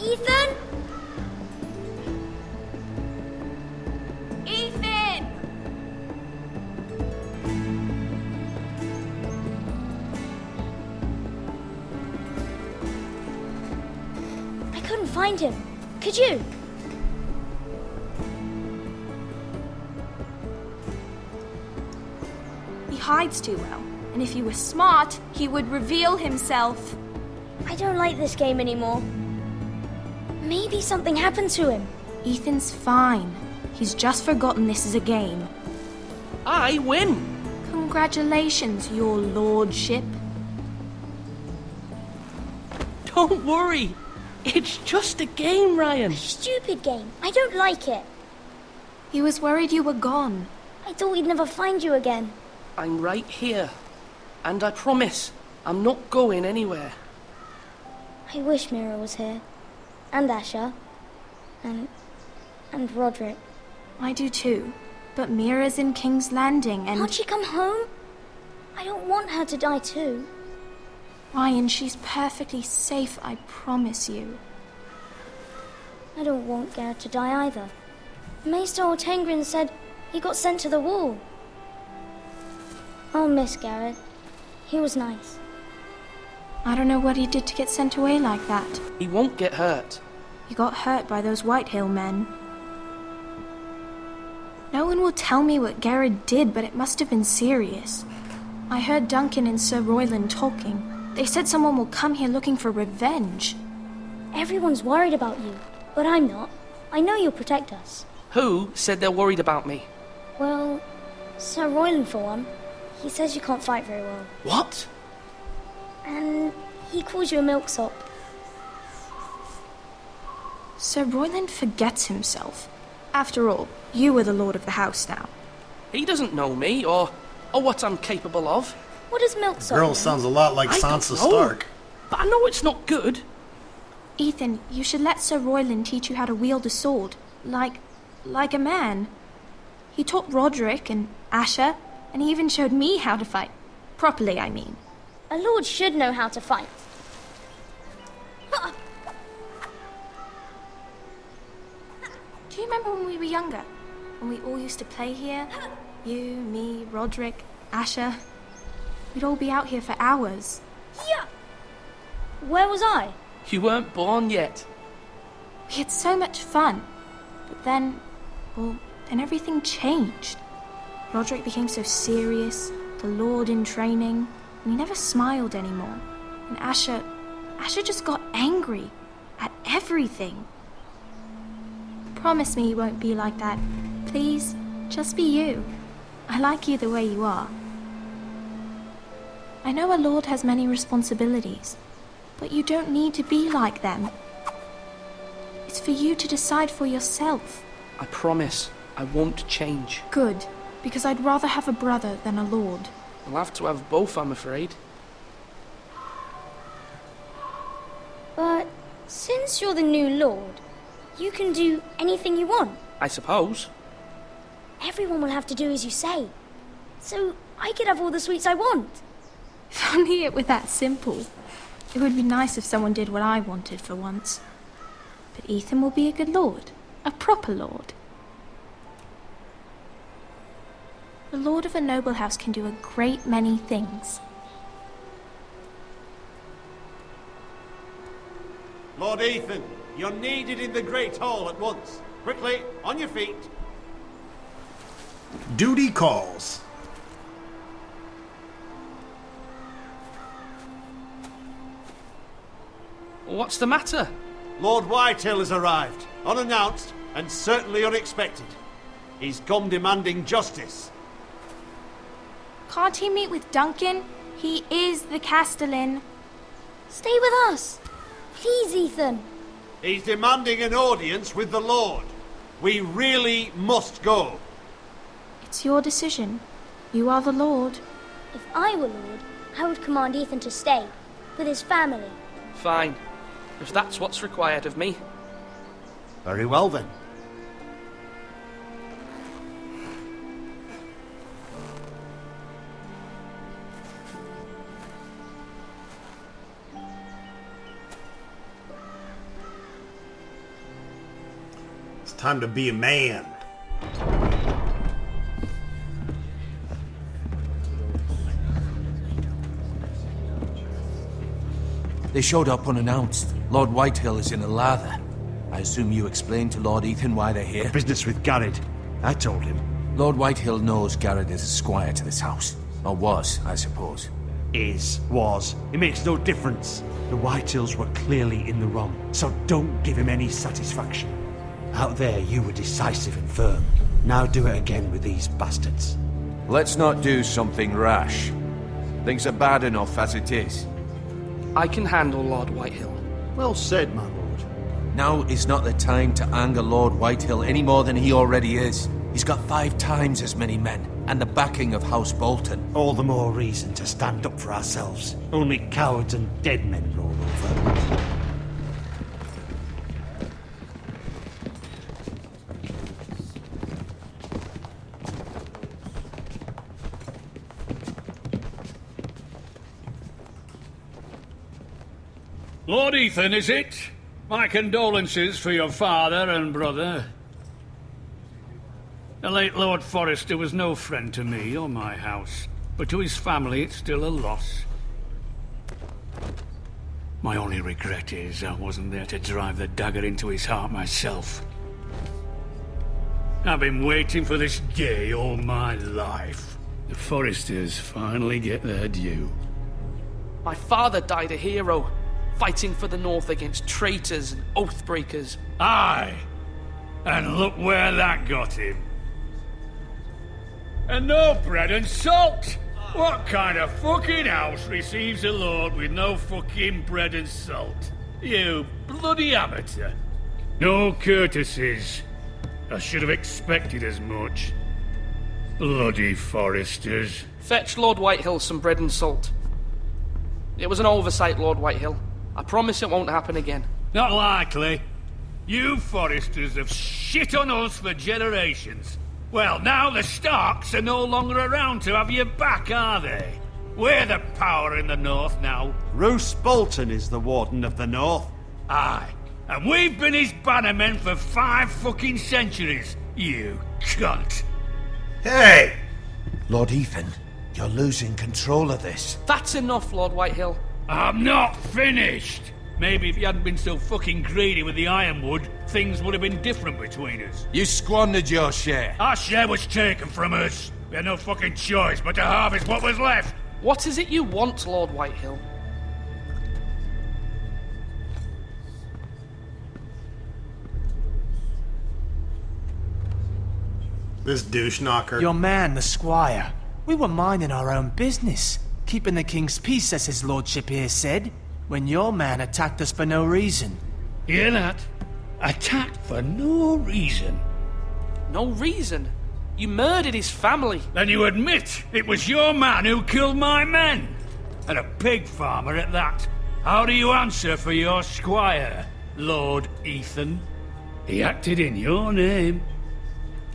Ethan? Ethan! I couldn't find him. Could you? He hides too well, and if he were smart, he would reveal himself. I don't like this game anymore. Maybe something happened to him. Ethan's fine. He's just forgotten this is a game. I win! Congratulations, your lordship. Don't worry. It's just a game, Ryan. Stupid game. I don't like it. He was worried you were gone. I thought we'd never find you again. I'm right here. And I promise, I'm not going anywhere. I wish Mira was here. And Asher. And Roderick. I do too. But Mira's in King's Landing and... Can't she come home? I don't want her to die too. Ryan, she's perfectly safe, I promise you. I don't want Garrett to die either. Maester Ortengrin said he got sent to the wall. I'll miss Garrett. He was nice. I don't know what he did to get sent away like that. He won't get hurt. He got hurt by those Whitehill men. No one will tell me what Garrett did, but it must have been serious. I heard Duncan and Sir Royland talking. They said someone will come here looking for revenge. Everyone's worried about you, but I'm not. I know you'll protect us. Who said they're worried about me? Well, Sir Royland for one. He says you can't fight very well. What? And he calls you a milksop. Sir Royland forgets himself. After all, you are the lord of the house now. He doesn't know me or what I'm capable of. What is milksop? Girl mean? sounds a lot like I don't Sansa know. Stark. But I know it's not good. Ethan, you should let Sir Royland teach you how to wield a sword. Like a man. He taught Roderick and Asher, and he even showed me how to fight. Properly, I mean. A lord should know how to fight. Do you remember when we were younger? When we all used to play here? You, me, Roderick, Asher. We'd all be out here for hours. Yeah. Where was I? You weren't born yet. We had so much fun. But then everything changed. Roderick became so serious, the Lord in training, and he never smiled anymore. And Asher just got angry at everything. Promise me you won't be like that. Please, just be you. I like you the way you are. I know a lord has many responsibilities, but you don't need to be like them. It's for you to decide for yourself. I promise I won't change. Good, because I'd rather have a brother than a lord. I'll have to have both, I'm afraid. But since you're the new lord, you can do anything you want. I suppose. Everyone will have to do as you say. So I could have all the sweets I want. If only it were that simple. It would be nice if someone did what I wanted for once. But Ethan will be a good lord. A proper lord. The lord of a noble house can do a great many things. Lord Ethan, you're needed in the Great Hall at once. Quickly, on your feet. Duty calls. What's the matter? Lord Whitehill has arrived, unannounced and certainly unexpected. He's come demanding justice. Can't he meet with Duncan? He is the Castellan. Stay with us. Please, Ethan. He's demanding an audience with the Lord. We really must go. It's your decision. You are the lord. If I were lord, I would command Ethan to stay with his family. Fine. If that's what's required of me. Very well then. time to be a man. They showed up unannounced. Lord Whitehill is in a lather. I assume you explained to Lord Ethan why they're here? Business with Garrett. I told him. Lord Whitehill knows Garrett is a squire to this house. Or was, I suppose. Was. It makes no difference. The Whitehills were clearly in the wrong, so don't give him any satisfaction. Out there, you were decisive and firm. Now do it again with these bastards. Let's not do something rash. Things are bad enough as it is. I can handle Lord Whitehill. Well said, my lord. Now is not the time to anger Lord Whitehill any more than he already is. He's got 5 times as many men, and the backing of House Bolton. All the more reason to stand up for ourselves. Only cowards and dead men roll over. Lord Ethan, is it? My condolences for your father and brother. The late Lord Forrester was no friend to me or my house, but to his family it's still a loss. My only regret is I wasn't there to drive the dagger into his heart myself. I've been waiting for this day all my life. The Forresters finally get their due. My father died a hero, fighting for the North against traitors and oathbreakers. Aye, and look where that got him. And no bread and salt! What kind of fucking house receives a lord with no fucking bread and salt? You bloody amateur. No courtesies. I should have expected as much. Bloody Forresters. Fetch Lord Whitehill some bread and salt. It was an oversight, Lord Whitehill. I promise it won't happen again. Not likely. You Forresters have shit on us for generations. Well, now the Starks are no longer around to have your back, are they? We're the power in the North now. Roose Bolton is the Warden of the North. Aye. And we've been his bannermen for 5 fucking centuries. You cunt. Hey! Lord Ethan, you're losing control of this. That's enough, Lord Whitehill. I'm not finished. Maybe if you hadn't been so fucking greedy with the ironwood, things would have been different between us. You squandered your share. Our share was taken from us. We had no fucking choice but to harvest what was left. What is it you want, Lord Whitehill? This douche knocker. Your man, the squire. We were minding our own business, keeping the king's peace, as his lordship here said, when your man attacked us for no reason. Hear that? Attacked for no reason. No reason? You murdered his family. Then you admit it was your man who killed my men. And a pig farmer at that. How do you answer for your squire, Lord Ethan? He acted in your name.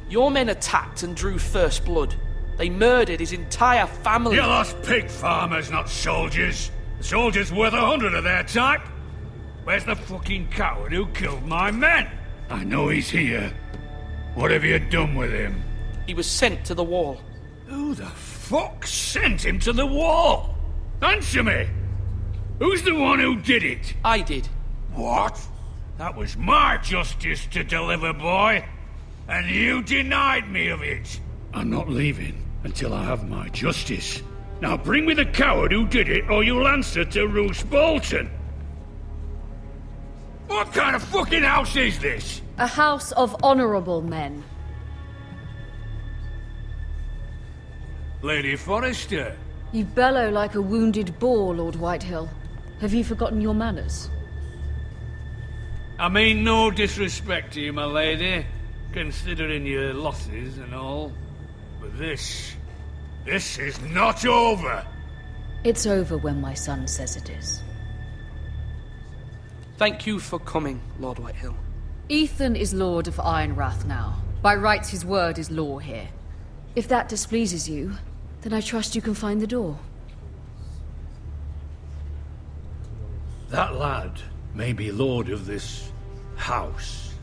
Your men attacked and drew first blood. They murdered his entire family. You lost pig farmers, not soldiers. The soldiers worth 100 of their type. Where's the fucking coward who killed my men? I know he's here. What have you done with him? He was sent to the wall. Who the fuck sent him to the wall? Answer me! Who's the one who did it? I did. What? That was my justice to deliver, boy. And you denied me of it. I'm not leaving until I have my justice. Now bring me the coward who did it, or you'll answer to Roose Bolton. What kind of fucking house is this? A house of honorable men. Lady Forrester. You bellow like a wounded boar, Lord Whitehill. Have you forgotten your manners? I mean no disrespect to you, my lady, considering your losses and all. But this is not over. It's over when my son says it is. Thank you for coming, Lord Whitehill. Ethan is Lord of Ironrath now. By rights, his word is law here. If that displeases you, then I trust you can find the door. That lad may be lord of this house,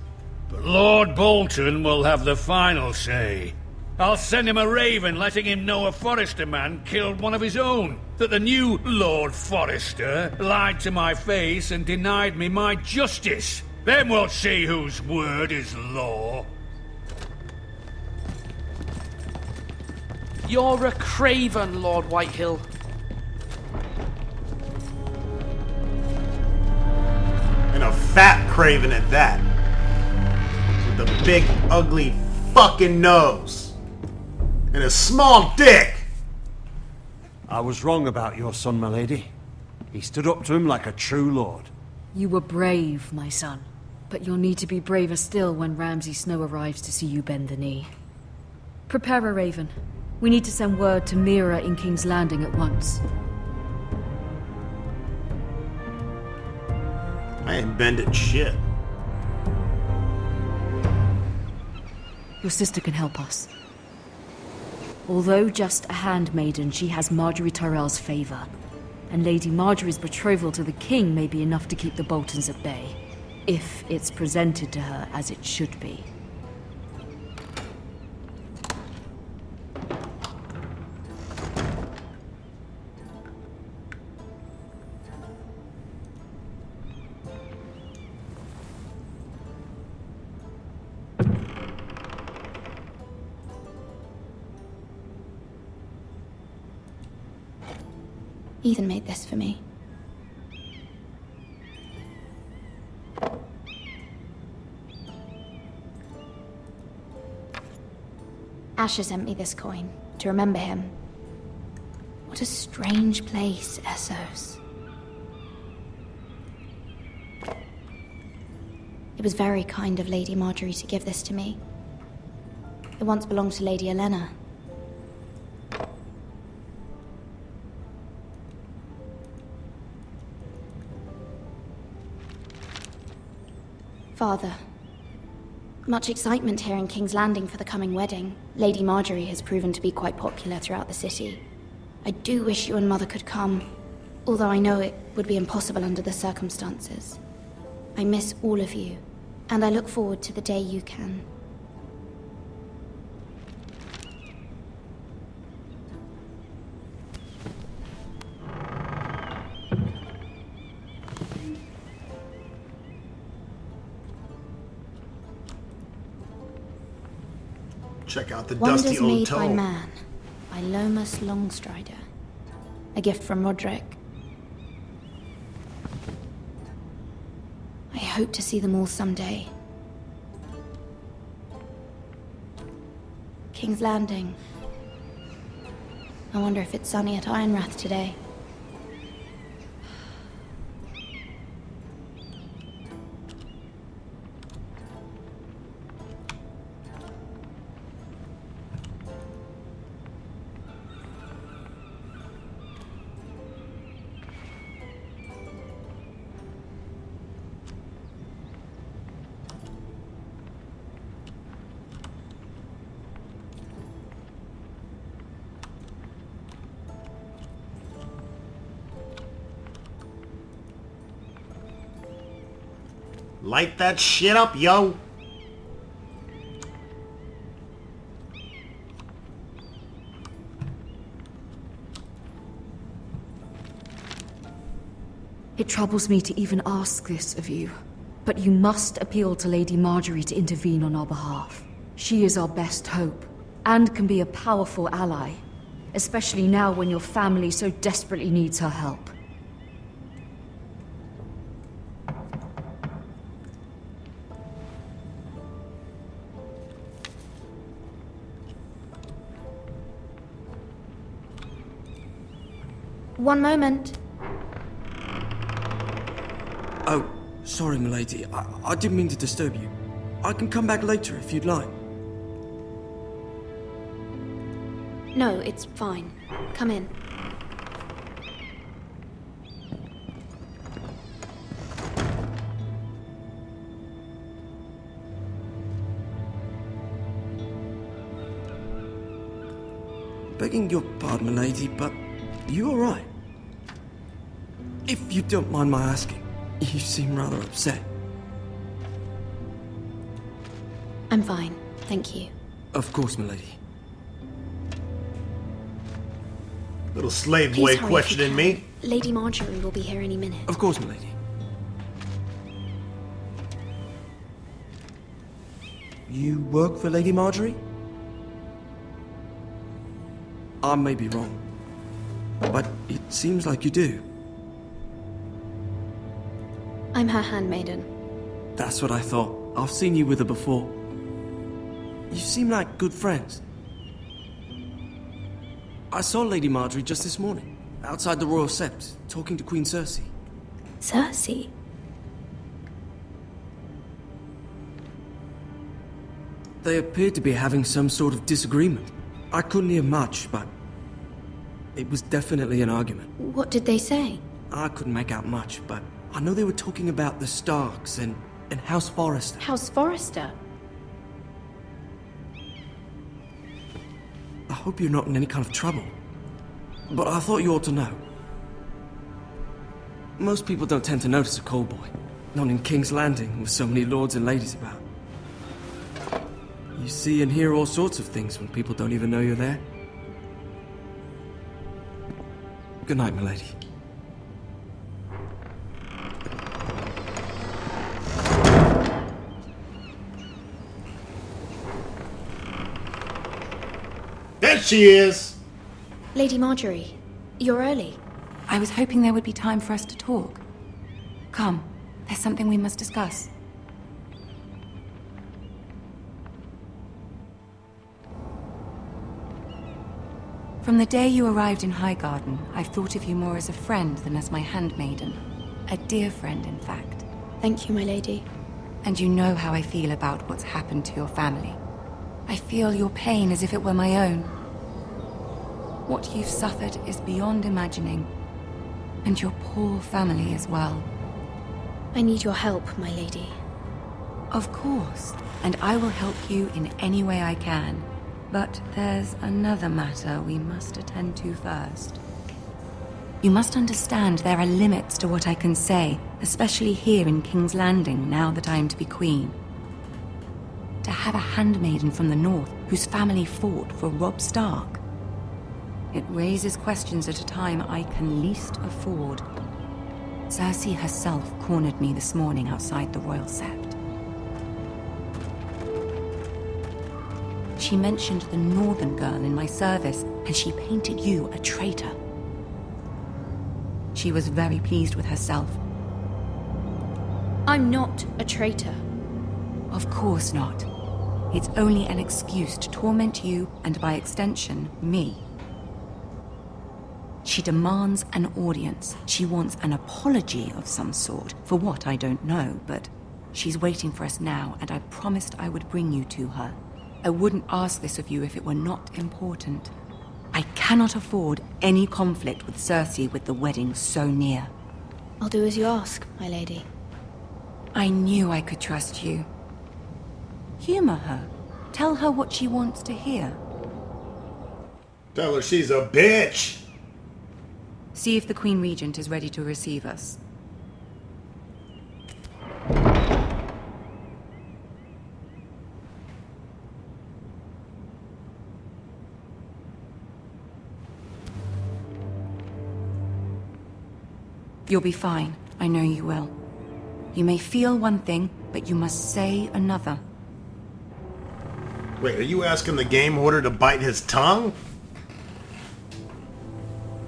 But Lord Bolton will have the final say. I'll send him a raven letting him know a Forrester man killed one of his own. That the new Lord Forrester lied to my face and denied me my justice. Then we'll see whose word is law. You're a craven, Lord Whitehill. And a fat craven at that. With a big, ugly fucking nose. And a small dick! I was wrong about your son, my lady. He stood up to him like a true lord. You were brave, my son. But you'll need to be braver still when Ramsay Snow arrives to see you bend the knee. Prepare a raven. We need to send word to Mira in King's Landing at once. I ain't bending shit. Your sister can help us. Although just a handmaiden, she has Marjorie Tyrell's favor. And Lady Marjorie's betrothal to the king may be enough to keep the Boltons at bay. If it's presented to her as it should be. Ethan made this for me. Asher sent me this coin to remember him. What a strange place, Essos. It was very kind of Lady Marjorie to give this to me. It once belonged to Lady Elena. Father, much excitement here in King's Landing for the coming wedding. Lady Marjorie has proven to be quite popular throughout the city. I do wish you and Mother could come, although I know it would be impossible under the circumstances. I miss all of you, and I look forward to the day you can. Check out the dusty Wonders old Made by tome. Man, by Lomas Longstrider. A gift from Roderick. I hope to see them all someday. King's Landing. I wonder if it's sunny at Ironrath today. Light that shit up, yo! It troubles me to even ask this of you, but you must appeal to Lady Marjorie to intervene on our behalf. She is our best hope, and can be a powerful ally, especially now when your family so desperately needs her help. One moment. Oh, sorry, milady. I didn't mean to disturb you. I can come back later if you'd like. No, it's fine. Come in. Begging your pardon, milady, but you all right? If you don't mind my asking, you seem rather upset. I'm fine, thank you. Of course, milady. Little slave Please boy hurry if you questioning can. me. Lady Marjorie will be here any minute. Of course, milady. You work for Lady Marjorie? I may be wrong, but it seems like you do. I'm her handmaiden. That's what I thought. I've seen you with her before. You seem like good friends. I saw Lady Marjorie just this morning, outside the Royal Sept, talking to Queen Cersei. Cersei? They appeared to be having some sort of disagreement. I couldn't hear much, but it was definitely an argument. What did they say? I couldn't make out much, but I know they were talking about the Starks and House Forrester. House Forrester? I hope you're not in any kind of trouble, but I thought you ought to know. Most people don't tend to notice a call boy, not in King's Landing with so many lords and ladies about. You see and hear all sorts of things when people don't even know you're there. Good night, milady. There she is! Lady Marjorie, you're early. I was hoping there would be time for us to talk. Come, there's something we must discuss. From the day you arrived in Highgarden, I've thought of you more as a friend than as my handmaiden. A dear friend, in fact. Thank you, my lady. And you know how I feel about what's happened to your family. I feel your pain as if it were my own. What you've suffered is beyond imagining. And your poor family as well. I need your help, my lady. Of course, and I will help you in any way I can. But there's another matter we must attend to first. You must understand there are limits to what I can say, especially here in King's Landing, now that I am to be queen. To have a handmaiden from the north whose family fought for Robb Stark. It raises questions at a time I can least afford. Cersei herself cornered me this morning outside the Royal Sept. She mentioned the northern girl in my service, and she painted you a traitor. She was very pleased with herself. I'm not a traitor. Of course not. It's only an excuse to torment you, and by extension, me. She demands an audience. She wants an apology of some sort, for what I don't know, but she's waiting for us now, and I promised I would bring you to her. I wouldn't ask this of you if it were not important. I cannot afford any conflict with Cersei with the wedding so near. I'll do as you ask, my lady. I knew I could trust you. Humor her. Tell her what she wants to hear. Tell her she's a bitch! See if the Queen Regent is ready to receive us. You'll be fine. I know you will. You may feel one thing, but you must say another. Wait, are you asking the game warden to bite his tongue?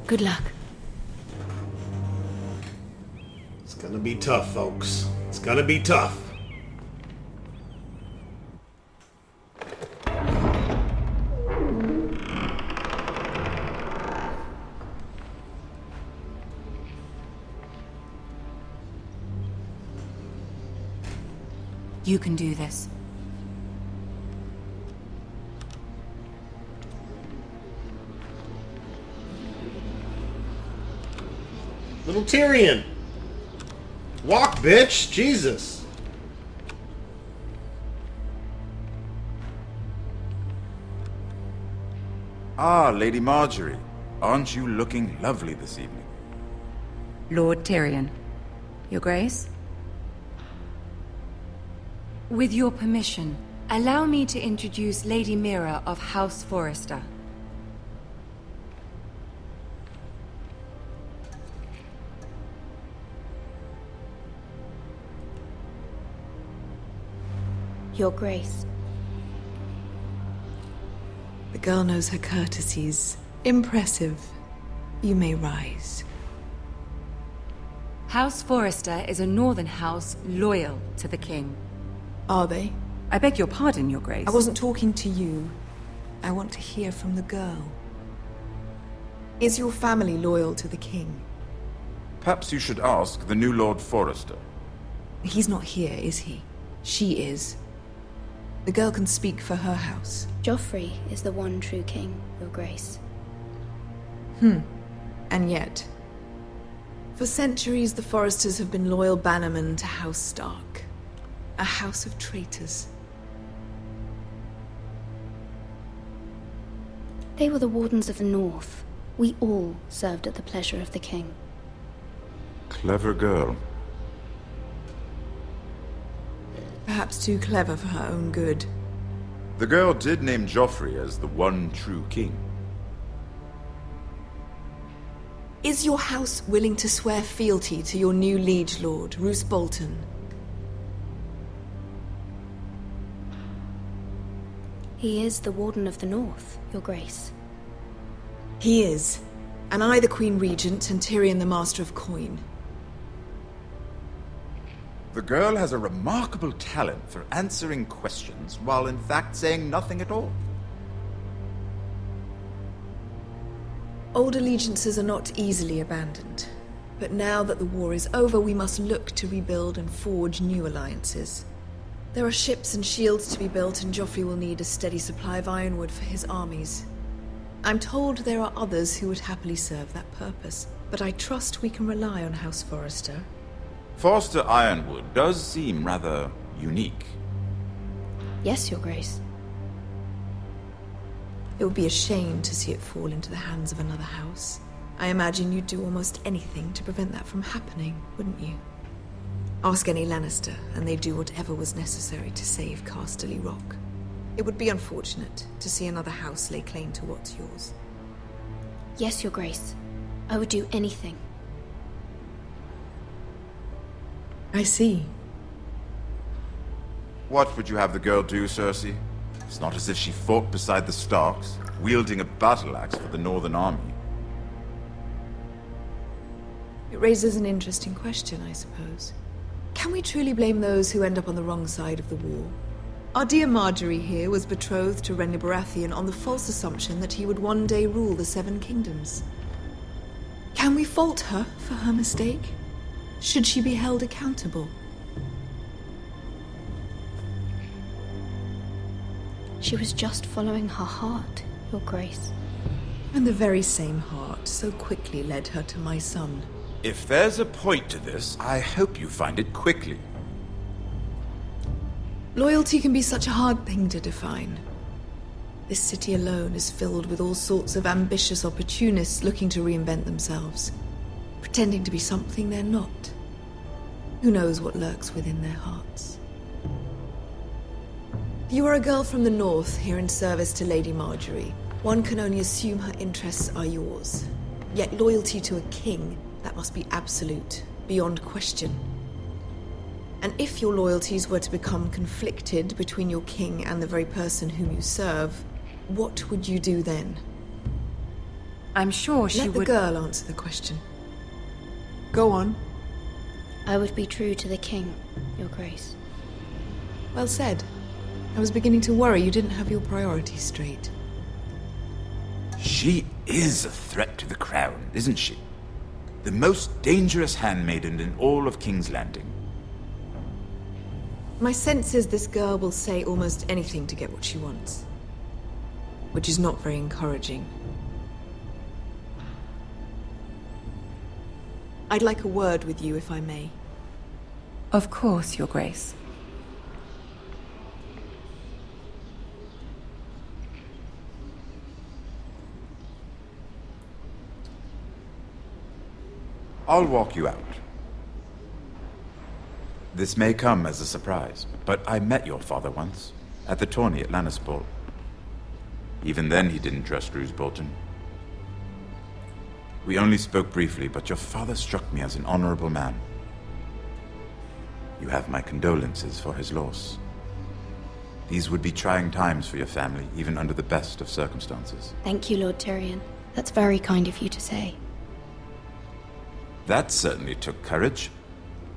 Good luck. It's gonna be tough, folks. It's gonna be tough. You can do this. Little Tyrion! Walk, bitch! Jesus! Ah, Lady Marjorie. Aren't you looking lovely this evening? Lord Tyrion. Your Grace? With your permission, Allow me to introduce Lady Mira of House Forrester. Your Grace. The girl knows her courtesies. Impressive. You may rise. House Forrester is a northern house loyal to the king. Are they? I beg your pardon, Your Grace. I wasn't talking to you. I want to hear from the girl. Is your family loyal to the king? Perhaps you should ask the new Lord Forrester. He's not here, is he? She is. The girl can speak for her house. Joffrey is the one true king, Your Grace. And yet, for centuries the Forresters have been loyal bannermen to House Stark. A house of traitors. They were the Wardens of the North. We all served at the pleasure of the king. Clever girl. Perhaps too clever for her own good. The girl did name Joffrey as the one true king. Is your house willing to swear fealty to your new liege lord, Roose Bolton? He is the Warden of the North, Your Grace. He is. And I the Queen Regent and Tyrion the Master of Coin. The girl has a remarkable talent for answering questions while in fact saying nothing at all. Old allegiances are not easily abandoned. But now that the war is over, we must look to rebuild and forge new alliances. There are ships and shields to be built, and Joffrey will need a steady supply of ironwood for his armies. I'm told there are others who would happily serve that purpose, but I trust we can rely on House Forrester. Forster Ironwood does seem rather unique. Yes, Your Grace. It would be a shame to see it fall into the hands of another house. I imagine you'd do almost anything to prevent that from happening, wouldn't you? Ask any Lannister, and they'd do whatever was necessary to save Casterly Rock. It would be unfortunate to see another house lay claim to what's yours. Yes, Your Grace. I would do anything. I see. What would you have the girl do, Cersei? It's not as if she fought beside the Starks, wielding a battle axe for the Northern Army. It raises an interesting question, I suppose. Can we truly blame those who end up on the wrong side of the war? Our dear Marjorie here was betrothed to Renly Baratheon on the false assumption that he would one day rule the Seven Kingdoms. Can we fault her for her mistake? Should she be held accountable? She was just following her heart, Your Grace. And the very same heart so quickly led her to my son. If there's a point to this, I hope you find it quickly. Loyalty can be such a hard thing to define. This city alone is filled with all sorts of ambitious opportunists looking to reinvent themselves, pretending to be something they're not. Who knows what lurks within their hearts? You are a girl from the north here in service to Lady Marjorie. One can only assume her interests are yours. Yet loyalty to a king, that must be absolute, beyond question. And if your loyalties were to become conflicted between your king and the very person whom you serve, what would you do then? I'm sure she would... Let the girl answer the question. Go on. I would be true to the king, Your Grace. Well said. I was beginning to worry you didn't have your priorities straight. She is a threat to the crown, isn't she? The most dangerous handmaiden in all of King's Landing. My sense is this girl will say almost anything to get what she wants. Which is not very encouraging. I'd like a word with you, if I may. Of course, Your Grace. I'll walk you out. This may come as a surprise, but I met your father once, at the tourney at Lannisport. Even then, he didn't trust Roose Bolton. We only spoke briefly, but your father struck me as an honorable man. You have my condolences for his loss. These would be trying times for your family, even under the best of circumstances. Thank you, Lord Tyrion. That's very kind of you to say. That certainly took courage.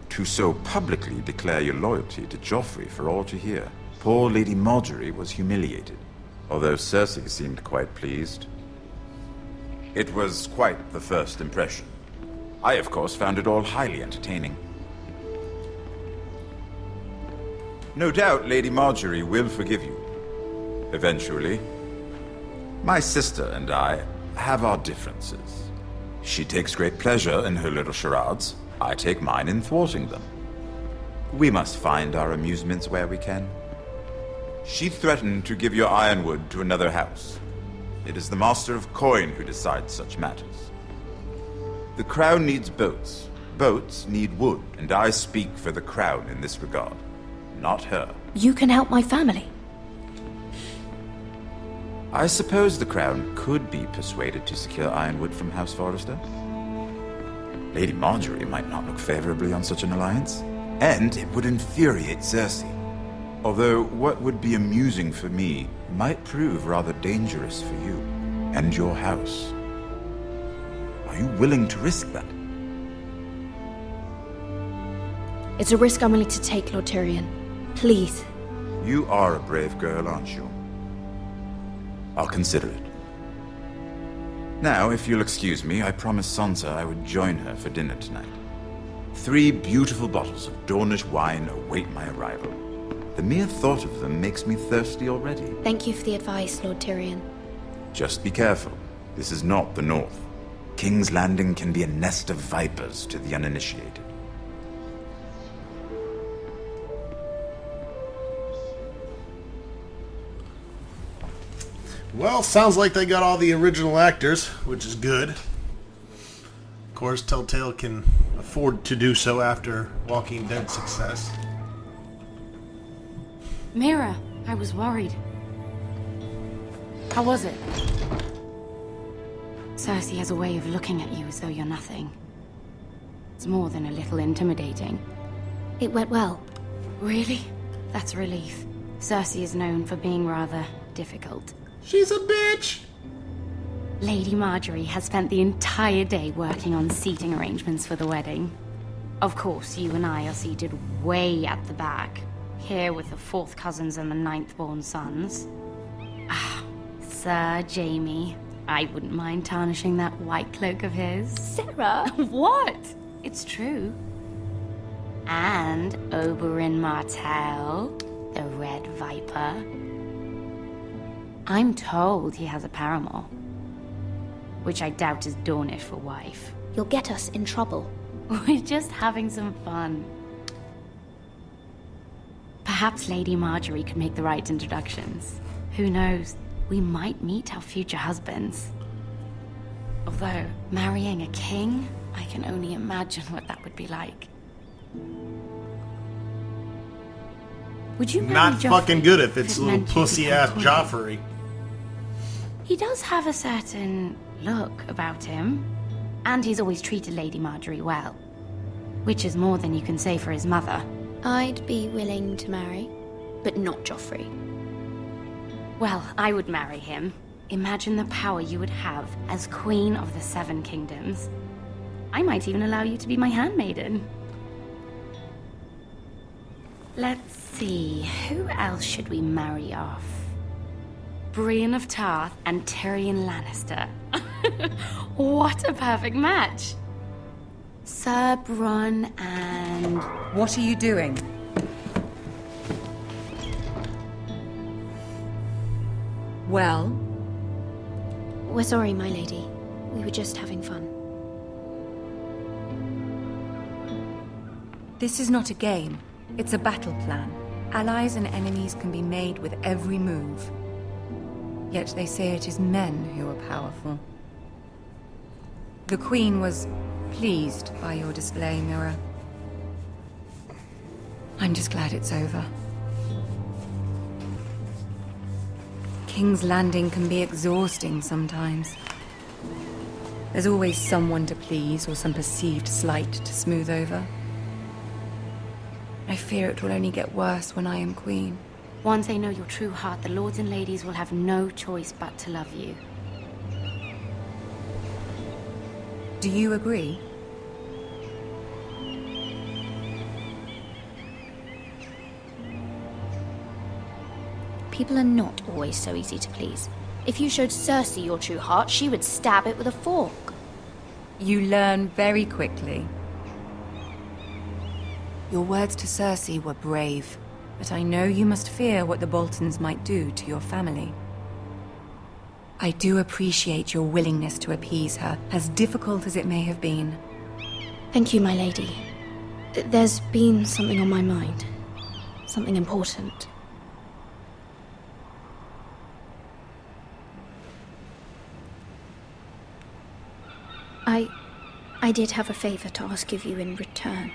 To so publicly declare your loyalty to Joffrey for all to hear. Poor Lady Margaery was humiliated, although Cersei seemed quite pleased. It was quite the first impression. I, of course, found it all highly entertaining. No doubt Lady Margaery will forgive you. Eventually. My sister and I have our differences. She takes great pleasure in her little charades. I take mine in thwarting them. We must find our amusements where we can. She threatened to give your ironwood to another house. It is the Master of Coin who decides such matters. The Crown needs boats. Boats need wood, and I speak for the Crown in this regard. Not her. You can help my family. I suppose the Crown could be persuaded to secure ironwood from House Forrester. Lady Margaery might not look favorably on such an alliance, and it would infuriate Cersei. Although what would be amusing for me might prove rather dangerous for you and your house. Are you willing to risk that? It's a risk I'm willing to take, Lord Tyrion. Please. You are a brave girl, aren't you? I'll consider it. Now, if you'll excuse me, I promised Sansa I would join her for dinner tonight. 3 beautiful bottles of Dornish wine await my arrival. The mere thought of them makes me thirsty already. Thank you for the advice, Lord Tyrion. Just be careful. This is not the North. King's Landing can be a nest of vipers to the uninitiated. Well, sounds like they got all the original actors, which is good. Of course, TellTale can afford to do so after Walking Dead success. Mira, I was worried. How was it? Cersei has a way of looking at you as though you're nothing. It's more than a little intimidating. It went well. Really? That's a relief. Cersei is known for being rather difficult. She's a bitch! Lady Margaery has spent the entire day working on seating arrangements for the wedding. Of course, you and I are seated way at the back, here with the 4th cousins and the 9th-born sons. Ah, Sir Jaime. I wouldn't mind tarnishing that white cloak of his. Sarah! What? It's true. And Oberyn Martell, the Red Viper. I'm told he has a paramour, which I doubt is Dornish for wife. You'll get us in trouble. We're just having some fun. Perhaps Lady Margaery could make the right introductions. Who knows? We might meet our future husbands. Although, marrying a king, I can only imagine what that would be like. Would you marry Not Joffrey fucking good if it's it little meant you pussy-ass become queen? Joffrey. He does have a certain look about him, and he's always treated Lady Margaery well, which is more than you can say for his mother. I'd be willing to marry, but not Joffrey. Well, I would marry him. Imagine the power you would have as Queen of the 7 Kingdoms. I might even allow you to be my handmaiden. Let's see, who else should we marry off? Brienne of Tarth and Tyrion Lannister. What a perfect match! Sir Bronn and... What are you doing? Well? We're sorry, my lady. We were just having fun. This is not a game. It's a battle plan. Allies and enemies can be made with every move. Yet they say it is men who are powerful. The Queen was pleased by your display, Mira. I'm just glad it's over. King's Landing can be exhausting sometimes. There's always someone to please or some perceived slight to smooth over. I fear it will only get worse when I am queen. Once they know your true heart, the lords and ladies will have no choice but to love you. Do you agree? People are not always so easy to please. If you showed Cersei your true heart, she would stab it with a fork. You learn very quickly. Your words to Cersei were brave, but I know you must fear what the Boltons might do to your family. I do appreciate your willingness to appease her, as difficult as it may have been. Thank you, my lady. There's been something on my mind. Something important. I did have a favor to ask of you in return.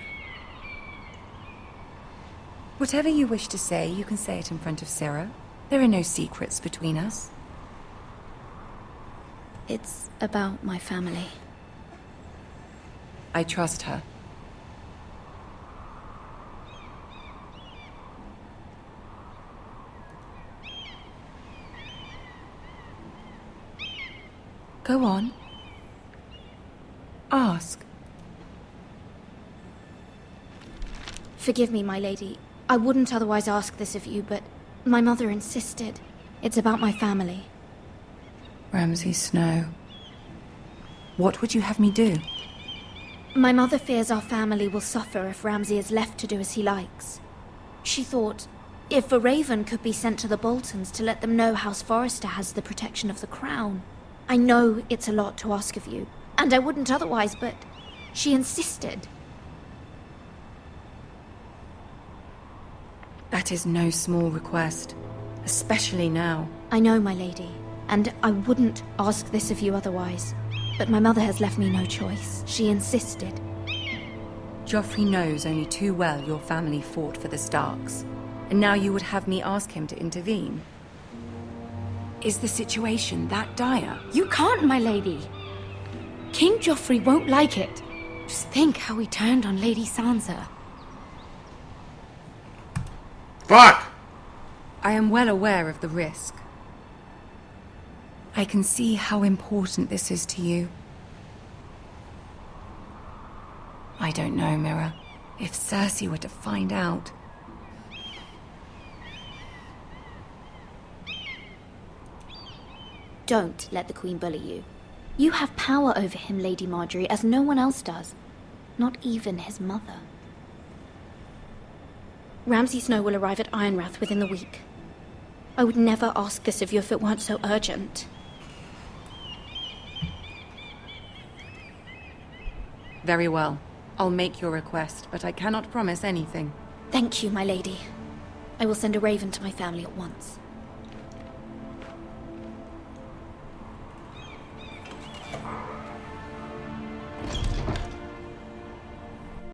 Whatever you wish to say, you can say it in front of Sarah. There are no secrets between us. It's about my family. I trust her. Go on. Ask. Forgive me, my lady. I wouldn't otherwise ask this of you, but my mother insisted. It's about my family. Ramsay Snow. What would you have me do? My mother fears our family will suffer if Ramsay is left to do as he likes. She thought, if a raven could be sent to the Boltons to let them know House Forrester has the protection of the crown. I know it's a lot to ask of you, and I wouldn't otherwise, but she insisted. That is no small request, especially now. I know, my lady, and I wouldn't ask this of you otherwise. But my mother has left me no choice. She insisted. Joffrey knows only too well your family fought for the Starks, and now you would have me ask him to intervene. Is the situation that dire? You can't, my lady. King Joffrey won't like it. Just think how he turned on Lady Sansa. Fuck! I am well aware of the risk. I can see how important this is to you. I don't know, Mira. If Cersei were to find out... Don't let the Queen bully you. You have power over him, Lady Marjorie, as no one else does. Not even his mother. Ramsay Snow will arrive at Ironrath within the week. I would never ask this of you if it weren't so urgent. Very well. I'll make your request, but I cannot promise anything. Thank you, my lady. I will send a raven to my family at once.